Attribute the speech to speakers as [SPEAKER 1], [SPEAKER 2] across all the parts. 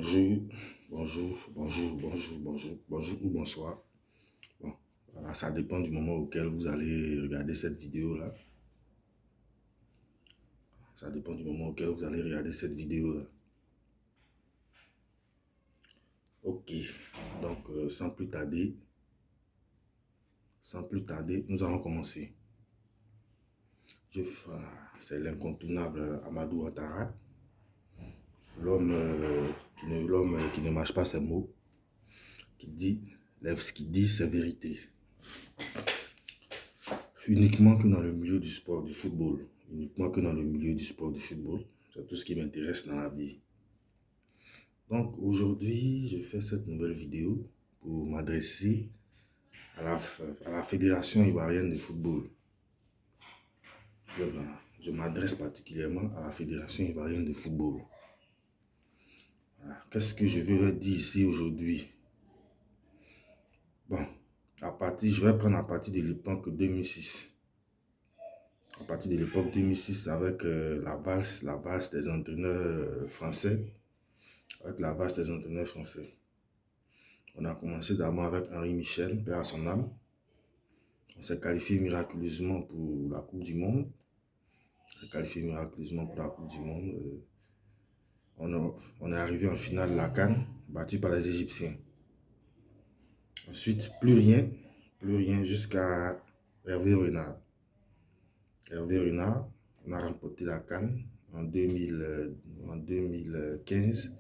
[SPEAKER 1] Bonjour, bonjour ou bonsoir. Bon, voilà, ça dépend du moment auquel vous allez regarder cette vidéo-là. Ça dépend du moment auquel vous allez regarder cette vidéo-là. Ok, donc sans plus tarder, nous allons commencer. C'est l'incontournable Amadou Ouattara, l'homme qui ne mâche pas ses mots, qui dit ses vérités. Uniquement que dans le milieu du sport, du football. Uniquement que dans le milieu du sport, du football. C'est tout ce qui m'intéresse dans la vie. Donc aujourd'hui, je fais cette nouvelle vidéo pour m'adresser à la Fédération ivoirienne de football. Je m'adresse particulièrement à la Fédération ivoirienne de football. Voilà. Qu'est-ce que je veux dire ici aujourd'hui? Bon, je vais prendre à partir de l'époque 2006. À partir de l'époque 2006 avec la valse des entraîneurs français. Avec la valse des entraîneurs français. On a commencé d'abord avec Henri Michel, paix à son âme. On s'est qualifié miraculeusement pour la Coupe du Monde. On est arrivé en finale de la CAN, battu par les Égyptiens. Ensuite, plus rien jusqu'à Hervé Renard. Hervé Renard, on a remporté la CAN en 2015.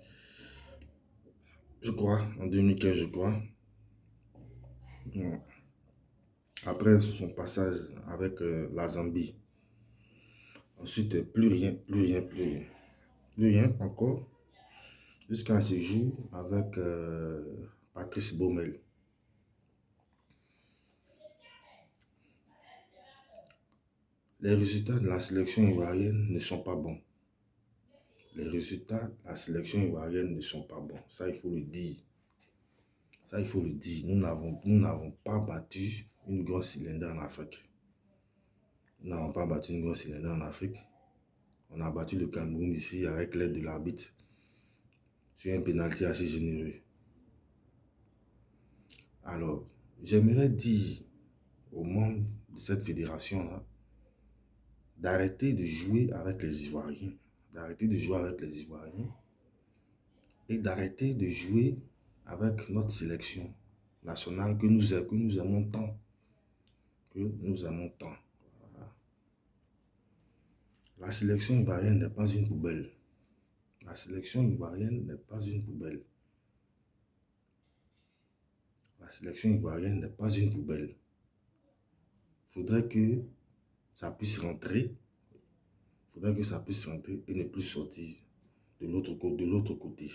[SPEAKER 1] En 2015, je crois. Après son passage avec la Zambie. Ensuite, plus rien encore. Jusqu'à ce jour avec Patrice Baumel. Les résultats de la sélection ivoirienne ne sont pas bons. Les résultats de la sélection ivoirienne ne sont pas bons. Ça, il faut le dire. Nous n'avons pas battu une grosse cylindre en Afrique. On a battu le Cameroun ici avec l'aide de l'arbitre sur un pénalty assez généreux. Alors, j'aimerais dire aux membres de cette fédération-là d'arrêter de jouer avec les Ivoiriens. Et d'arrêter de jouer avec notre sélection nationale que nous aimons tant. Voilà. La sélection ivoirienne n'est pas une poubelle. Il faudrait que ça puisse rentrer. Et ne plus sortir de l'autre côté.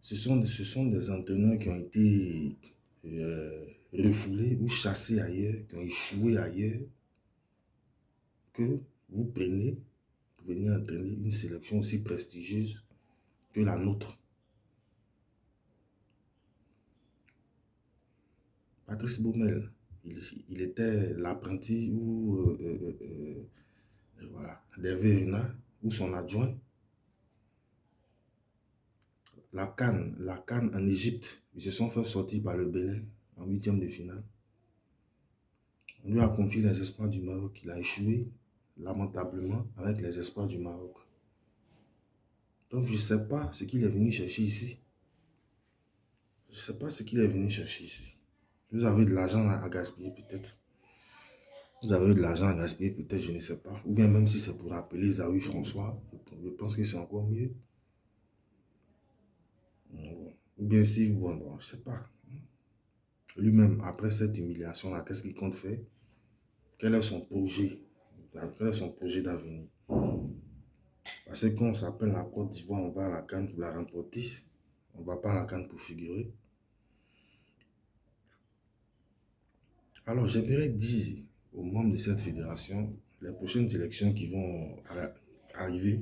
[SPEAKER 1] Ce sont des entraîneurs qui ont été refoulés ou chassés ailleurs, qui ont échoué ailleurs, que vous prenez pour venir entraîner une sélection aussi prestigieuse que la nôtre. Patrice Baumel, il était l'apprenti d'Hervé Renard ou son adjoint. La CAN en Égypte, ils se sont fait sortir par le Bénin en 8e de finale. On lui a confié les espoirs du Maroc. Il a échoué lamentablement avec les espoirs du Maroc. Donc je ne sais pas ce qu'il est venu chercher ici. Vous avez de l'argent à gaspiller peut-être. Je ne sais pas. Ou bien même si c'est pour appeler Zawi François, je pense que c'est encore mieux. Ou bien si, je ne sais pas. Lui-même, après cette humiliation-là, qu'est-ce qu'il compte faire? Quel est son projet d'avenir? Parce que quand on s'appelle la Côte d'Ivoire, on va à la CAN pour la remporter. On ne va pas à la CAN pour figurer. Alors, j'aimerais dire aux membres de cette fédération, les prochaines élections qui vont arriver,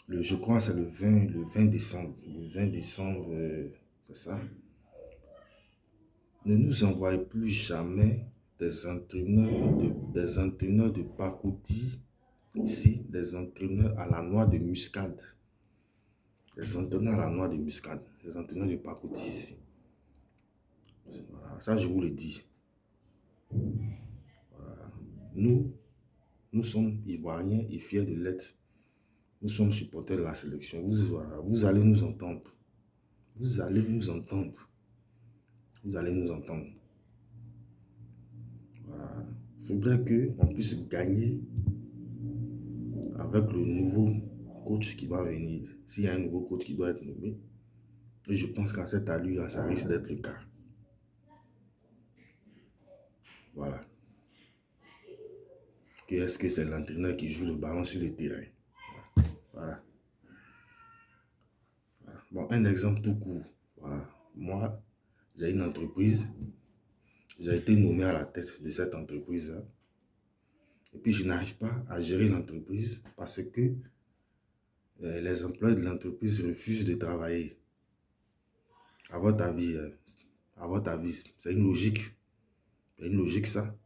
[SPEAKER 1] je crois que c'est le 20 décembre. C'est ça. Ne nous envoyez plus jamais des entraîneurs de pacotille, ici, des entraîneurs à la noix de muscade. Des entraîneurs à la noix de muscade, des entraîneurs de pacotille ici. Voilà, ça je vous le dis. Voilà. Nous sommes Ivoiriens et fiers de l'être. Nous sommes supporters de la sélection. Voilà, vous allez nous entendre. Vous allez nous entendre. Vous allez nous entendre. Voilà. Il faudrait qu'on puisse gagner avec le nouveau coach qui va venir. S'il y a un nouveau coach qui doit être nommé, et je pense qu'à cette allure, ça risque d'être le cas. Voilà. Est-ce que c'est l'entraîneur qui joue le ballon sur le terrain? Voilà. Voilà. Bon, un exemple tout court. Voilà. Moi, j'ai une entreprise. J'ai été nommé à la tête de cette entreprise. Et puis, je n'arrive pas à gérer l'entreprise parce que les employés de l'entreprise refusent de travailler. À votre avis, c'est une logique. C'est une logique, ça?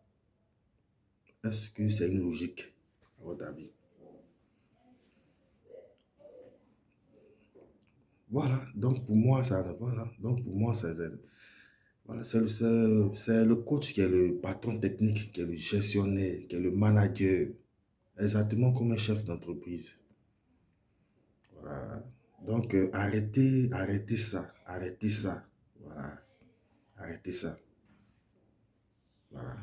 [SPEAKER 1] Est-ce que c'est une logique, à votre avis? Voilà, donc pour moi, voilà, c'est le coach qui est le patron technique, qui est le gestionnaire, qui est le manager, exactement comme un chef d'entreprise. Voilà. Donc, arrêtez ça, voilà, arrêtez ça, voilà.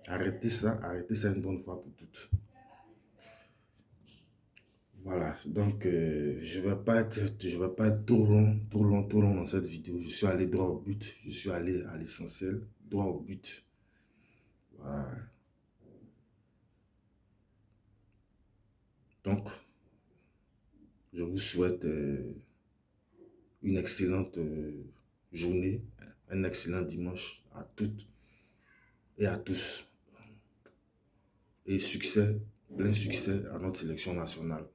[SPEAKER 1] Arrêtez ça une bonne fois pour toutes. Voilà, donc je vais pas être trop long dans cette vidéo. Je suis allé droit au but, je suis allé à l'essentiel, droit au but. Voilà. Donc, je vous souhaite une excellente journée, un excellent dimanche à toutes et à tous. Et succès, plein succès à notre sélection nationale.